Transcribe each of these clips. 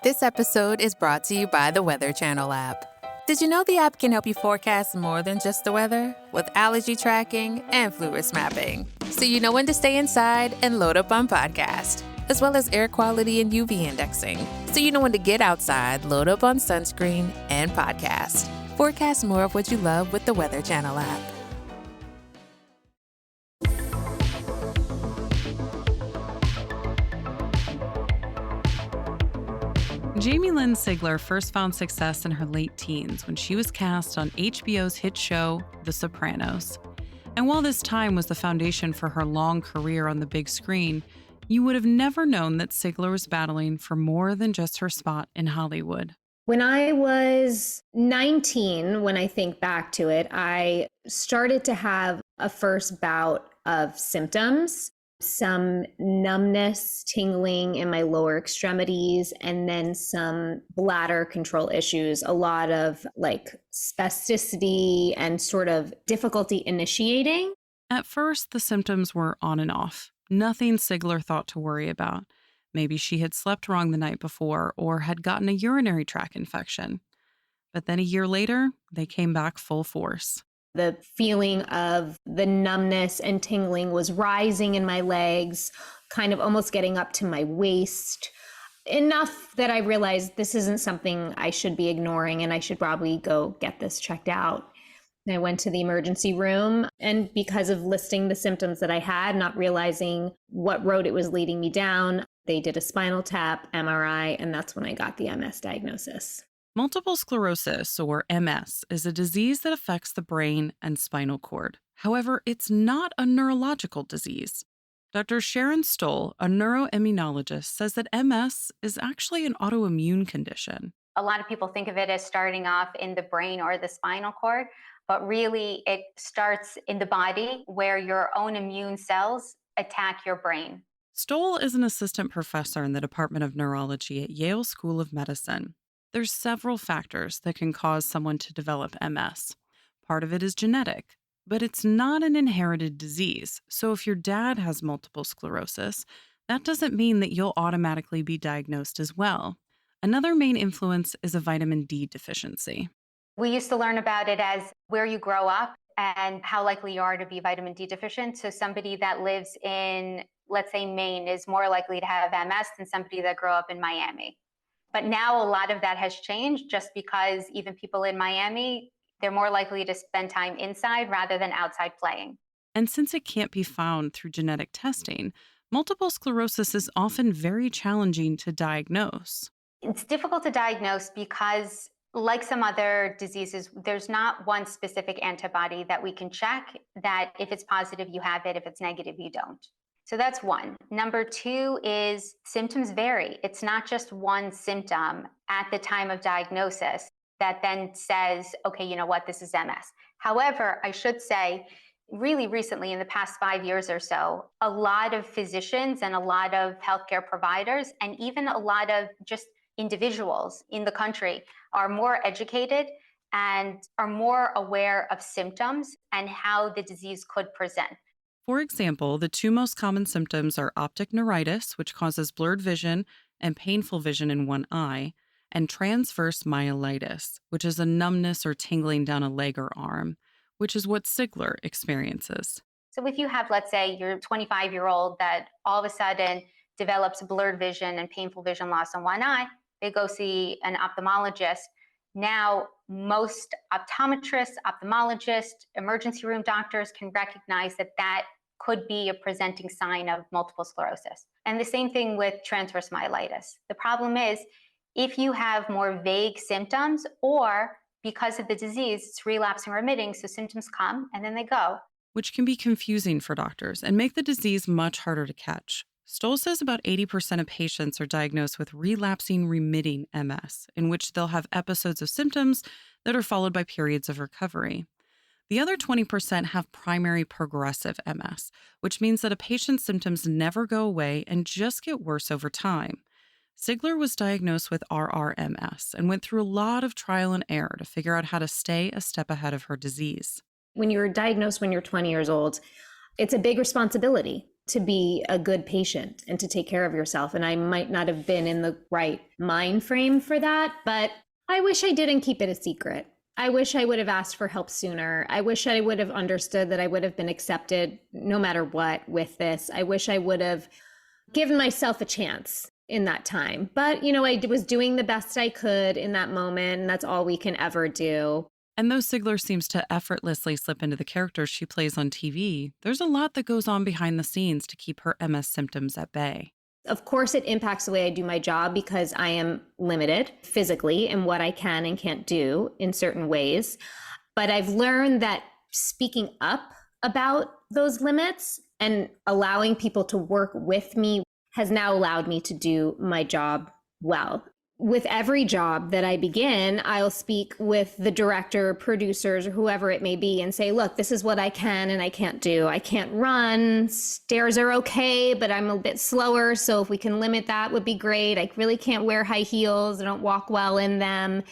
This episode is brought to you by the Weather Channel app. Did you know the app can help you forecast more than just the weather? With allergy tracking and flu risk mapping. So you know when to stay inside and load up on podcast. As well as air quality and UV indexing. So you know when to get outside, load up on sunscreen and podcast. Forecast more of what you love with the Weather Channel app. Jamie-Lynn Sigler first found success in her late teens when she was cast on HBO's hit show, The Sopranos. And while this time was the foundation for her long career on the big screen, you would have never known that Sigler was battling for more than just her spot in Hollywood. When I was 19, when I think back to it, I started to have a first bout of symptoms. Some numbness, tingling in my lower extremities, and then some bladder control issues, a lot of spasticity and sort of difficulty initiating. At first, the symptoms were on and off. Nothing Sigler thought to worry about. Maybe she had slept wrong the night before or had gotten a urinary tract infection. But then a year later, they came back full force. The feeling of the numbness and tingling was rising in my legs, kind of almost getting up to my waist, enough that I realized this isn't something I should be ignoring and I should probably go get this checked out. And I went to the emergency room, and because of listing the symptoms that I had, not realizing what road it was leading me down, they did a spinal tap, MRI, and that's when I got the MS diagnosis. Multiple sclerosis, or MS, is a disease that affects the brain and spinal cord. However, it's not a neurological disease. Dr. Sharon Stoll, a neuroimmunologist, says that MS is actually an autoimmune condition. A lot of people think of it as starting off in the brain or the spinal cord, but really it starts in the body where your own immune cells attack your brain. Stoll is an assistant professor in the Department of Neurology at Yale School of Medicine. There's several factors that can cause someone to develop MS. Part of it is genetic, but it's not an inherited disease. So if your dad has multiple sclerosis, that doesn't mean that you'll automatically be diagnosed as well. Another main influence is a vitamin D deficiency. We used to learn about it as where you grow up and how likely you are to be vitamin D deficient. So somebody that lives in, let's say, Maine is more likely to have MS than somebody that grew up in Miami. But now a lot of that has changed just because even people in Miami, they're more likely to spend time inside rather than outside playing. And since it can't be found through genetic testing, multiple sclerosis is often very challenging to diagnose. It's difficult to diagnose because, like some other diseases, there's not one specific antibody that we can check that if it's positive, you have it. If it's negative, you don't. So that's one. Number two is symptoms vary. It's not just one symptom at the time of diagnosis that then says, okay, you know what, this is MS. However, I should say, really recently in the past 5 years or so, a lot of physicians and a lot of healthcare providers and even a lot of just individuals in the country are more educated and are more aware of symptoms and how the disease could present. For example, the two most common symptoms are optic neuritis, which causes blurred vision and painful vision in one eye, and transverse myelitis, which is a numbness or tingling down a leg or arm, which is what Sigler experiences. So if you have, let's say, your 25-year-old that all of a sudden develops blurred vision and painful vision loss in one eye, they go see an ophthalmologist. Now, most optometrists, ophthalmologists, emergency room doctors can recognize that that could be a presenting sign of multiple sclerosis. And the same thing with transverse myelitis. The problem is, if you have more vague symptoms, or because of the disease, it's relapsing remitting, so symptoms come and then they go. Which can be confusing for doctors and make the disease much harder to catch. Stoll says about 80% of patients are diagnosed with relapsing remitting MS, in which they'll have episodes of symptoms that are followed by periods of recovery. The other 20% have primary progressive MS, which means that a patient's symptoms never go away and just get worse over time. Sigler was diagnosed with RRMS and went through a lot of trial and error to figure out how to stay a step ahead of her disease. When you're diagnosed when you're 20 years old, it's a big responsibility to be a good patient and to take care of yourself. And I might not have been in the right mind frame for that, but I wish I didn't keep it a secret. I wish I would have asked for help sooner. I wish I would have understood that I would have been accepted no matter what with this. I wish I would have given myself a chance in that time. But, I was doing the best I could in that moment, and that's all we can ever do. And though Sigler seems to effortlessly slip into the characters she plays on TV, there's a lot that goes on behind the scenes to keep her MS symptoms at bay. Of course, it impacts the way I do my job because I am limited physically in what I can and can't do in certain ways. But I've learned that speaking up about those limits and allowing people to work with me has now allowed me to do my job well. With every job that I begin, I'll speak with the director, producers, or whoever it may be and say, look, this is what I can and I can't do. I can't run. Stairs are okay, but I'm a bit slower. So if we can limit that would be great. I really can't wear high heels. I don't walk well in them.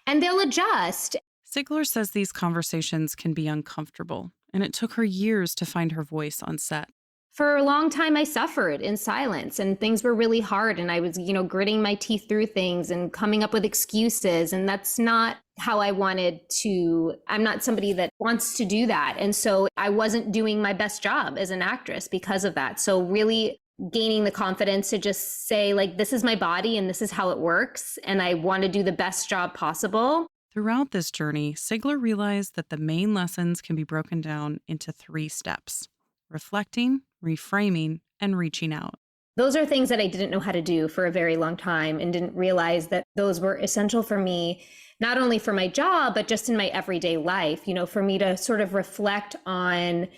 And they'll adjust. Sigler says these conversations can be uncomfortable, and it took her years to find her voice on set. For a long time, I suffered in silence and things were really hard. And I was, gritting my teeth through things and coming up with excuses. And that's not how I wanted to. I'm not somebody that wants to do that. And so I wasn't doing my best job as an actress because of that. So really gaining the confidence to just say, like, this is my body and this is how it works. And I want to do the best job possible. Throughout this journey, Sigler realized that the main lessons can be broken down into 3 steps: reflecting, reframing, and reaching out. Those are things that I didn't know how to do for a very long time and didn't realize that those were essential for me, not only for my job, but just in my everyday life, for me to sort of reflect on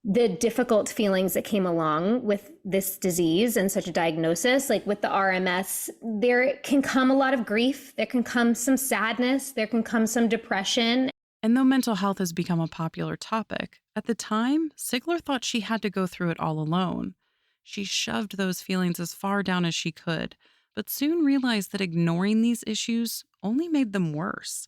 the difficult feelings that came along with this disease and such a diagnosis. Like with the RMS, there can come a lot of grief, there can come some sadness, there can come some depression. And though mental health has become a popular topic, at the time, Sigler thought she had to go through it all alone. She shoved those feelings as far down as she could, but soon realized that ignoring these issues only made them worse.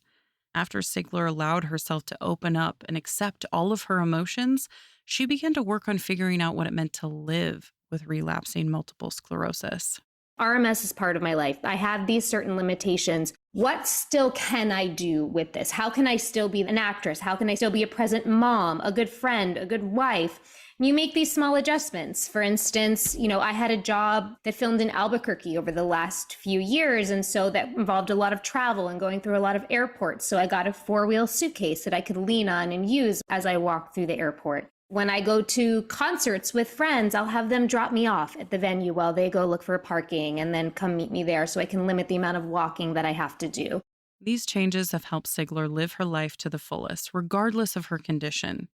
After Sigler allowed herself to open up and accept all of her emotions, she began to work on figuring out what it meant to live with relapsing multiple sclerosis. RMS is part of my life. I have these certain limitations. What still can I do with this? How can I still be an actress? How can I still be a present mom, a good friend, a good wife? And you make these small adjustments. For instance, I had a job that filmed in Albuquerque over the last few years. And so that involved a lot of travel and going through a lot of airports. So I got a 4-wheel suitcase that I could lean on and use as I walked through the airport. When I go to concerts with friends, I'll have them drop me off at the venue while they go look for parking and then come meet me there so I can limit the amount of walking that I have to do. These changes have helped Sigler live her life to the fullest, regardless of her condition.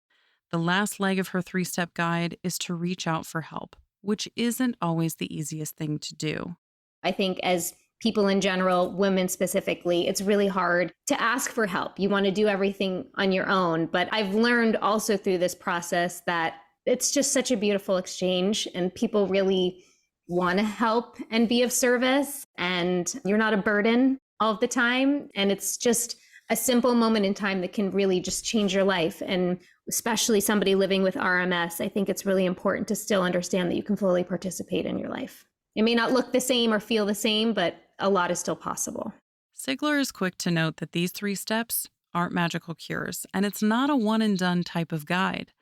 The last leg of her 3-step guide is to reach out for help, which isn't always the easiest thing to do. I think as people in general, women specifically, it's really hard to ask for help. You want to do everything on your own. But I've learned also through this process that it's just such a beautiful exchange and people really want to help and be of service. And you're not a burden all of the time. And it's just a simple moment in time that can really just change your life. And especially somebody living with RMS, I think it's really important to still understand that you can fully participate in your life. It may not look the same or feel the same, but a lot is still possible. Sigler is quick to note that these 3 steps aren't magical cures, and it's not a one-and-done type of guide.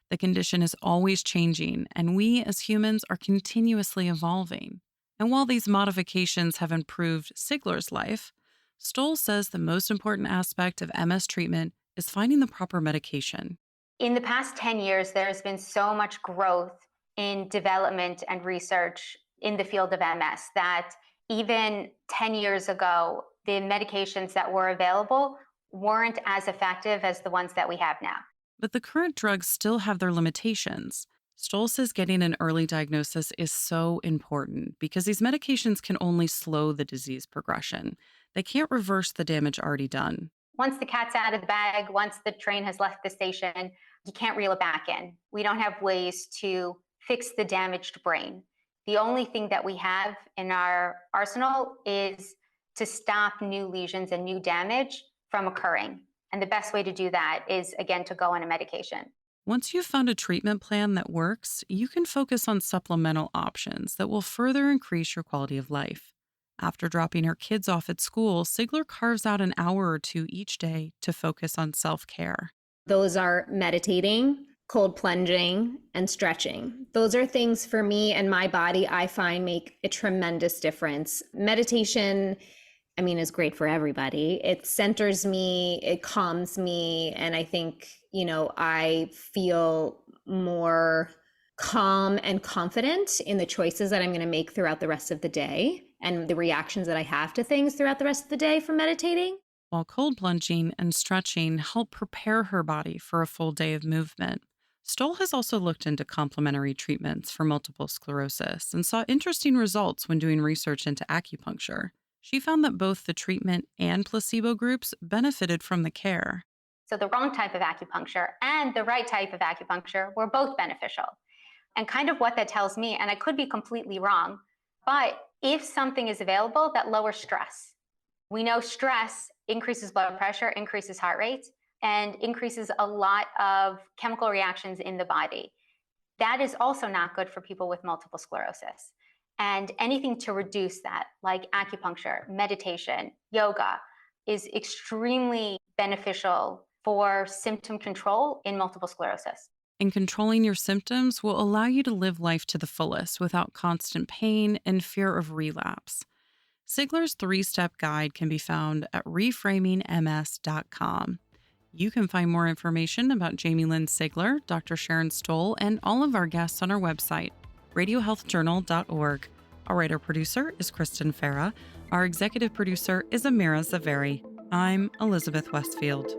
The condition is always changing, and we as humans are continuously evolving. And while these modifications have improved Sigler's life, Stoll says the most important aspect of MS treatment is finding the proper medication. In the past 10 years, there's been so much growth in development and research in the field of MS that even 10 years ago, the medications that were available weren't as effective as the ones that we have now. But the current drugs still have their limitations. Stoll says getting an early diagnosis is so important because these medications can only slow the disease progression. They can't reverse the damage already done. Once the cat's out of the bag, once the train has left the station, you can't reel it back in. We don't have ways to fix the damaged brain. The only thing that we have in our arsenal is to stop new lesions and new damage from occurring. And the best way to do that is, again, to go on a medication. Once you've found a treatment plan that works, you can focus on supplemental options that will further increase your quality of life. After dropping her kids off at school, Sigler carves out an hour or two each day to focus on self-care. Those are meditating, cold plunging, and stretching. Those are things for me and my body I find make a tremendous difference. Meditation, is great for everybody. It centers me, it calms me, and I think, I feel more calm and confident in the choices that I'm going to make throughout the rest of the day and the reactions that I have to things throughout the rest of the day from meditating. While cold plunging and stretching help prepare her body for a full day of movement, Stoll has also looked into complementary treatments for multiple sclerosis and saw interesting results when doing research into acupuncture. She found that both the treatment and placebo groups benefited from the care. So the wrong type of acupuncture and the right type of acupuncture were both beneficial. And kind of what that tells me, and I could be completely wrong, but if something is available that lowers stress, we know stress increases blood pressure, increases heart rate, and increases a lot of chemical reactions in the body. That is also not good for people with multiple sclerosis. And anything to reduce that, like acupuncture, meditation, yoga, is extremely beneficial for symptom control in multiple sclerosis. And controlling your symptoms will allow you to live life to the fullest without constant pain and fear of relapse. Sigler's 3-step guide can be found at reframingms.com. You can find more information about Jamie-Lynn Sigler, Dr. Sharon Stoll, and all of our guests on our website, radiohealthjournal.org. Our writer-producer is Kristen Farah. Our executive producer is Amira Zaveri. I'm Elizabeth Westfield.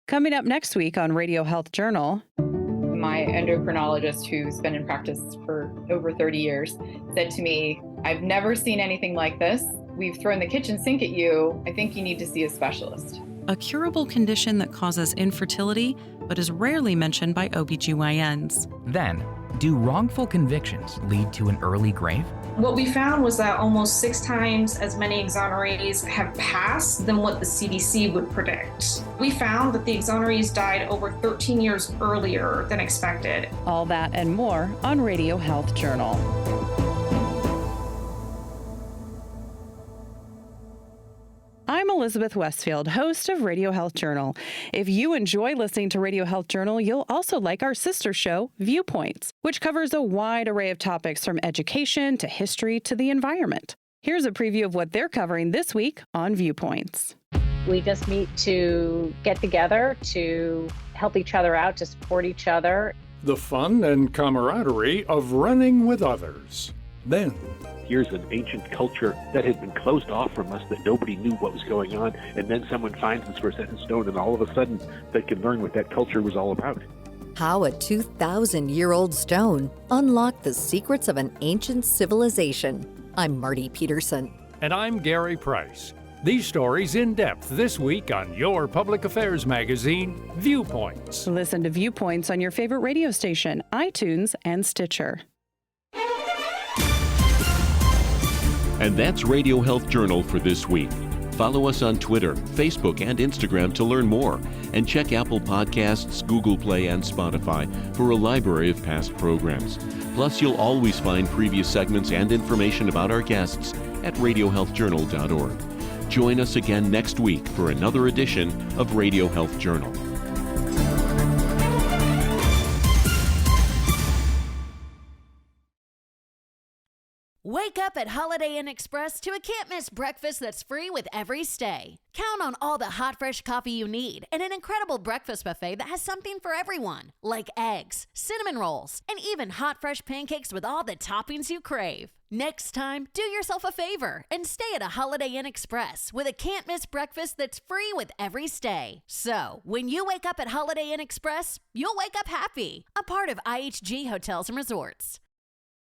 Coming up next week on Radio Health Journal. My endocrinologist, who's been in practice for over 30 years, said to me, "I've never seen anything like this. We've thrown the kitchen sink at you. I think you need to see a specialist." A curable condition that causes infertility, but is rarely mentioned by OBGYNs. Then, do wrongful convictions lead to an early grave? What we found was that almost 6 times as many exonerees have passed than what the CDC would predict. We found that the exonerees died over 13 years earlier than expected. All that and more on Radio Health Journal. I'm Elizabeth Westfield, host of Radio Health Journal. If you enjoy listening to Radio Health Journal, you'll also like our sister show, Viewpoints, which covers a wide array of topics from education to history to the environment. Here's a preview of what they're covering this week on Viewpoints. We just meet to get together, to help each other out, to support each other. The fun and camaraderie of running with others. Then, here's an ancient culture that had been closed off from us, that nobody knew what was going on, and then someone finds this for set in stone, and all of a sudden they can learn what that culture was all about. How a 2,000-year-old stone unlocked the secrets of an ancient civilization. I'm Marty Peterson. And I'm Gary Price. These stories in depth this week on your public affairs magazine, Viewpoints. Listen to Viewpoints on your favorite radio station, iTunes, and Stitcher. And that's Radio Health Journal for this week. Follow us on Twitter, Facebook, and Instagram to learn more. And check Apple Podcasts, Google Play, and Spotify for a library of past programs. Plus, you'll always find previous segments and information about our guests at radiohealthjournal.org. Join us again next week for another edition of Radio Health Journal. Wake up at Holiday Inn Express to a can't-miss breakfast that's free with every stay. Count on all the hot, fresh coffee you need and an incredible breakfast buffet that has something for everyone, like eggs, cinnamon rolls, and even hot, fresh pancakes with all the toppings you crave. Next time, do yourself a favor and stay at a Holiday Inn Express with a can't-miss breakfast that's free with every stay. So, when you wake up at Holiday Inn Express, you'll wake up happy, a part of IHG Hotels and Resorts.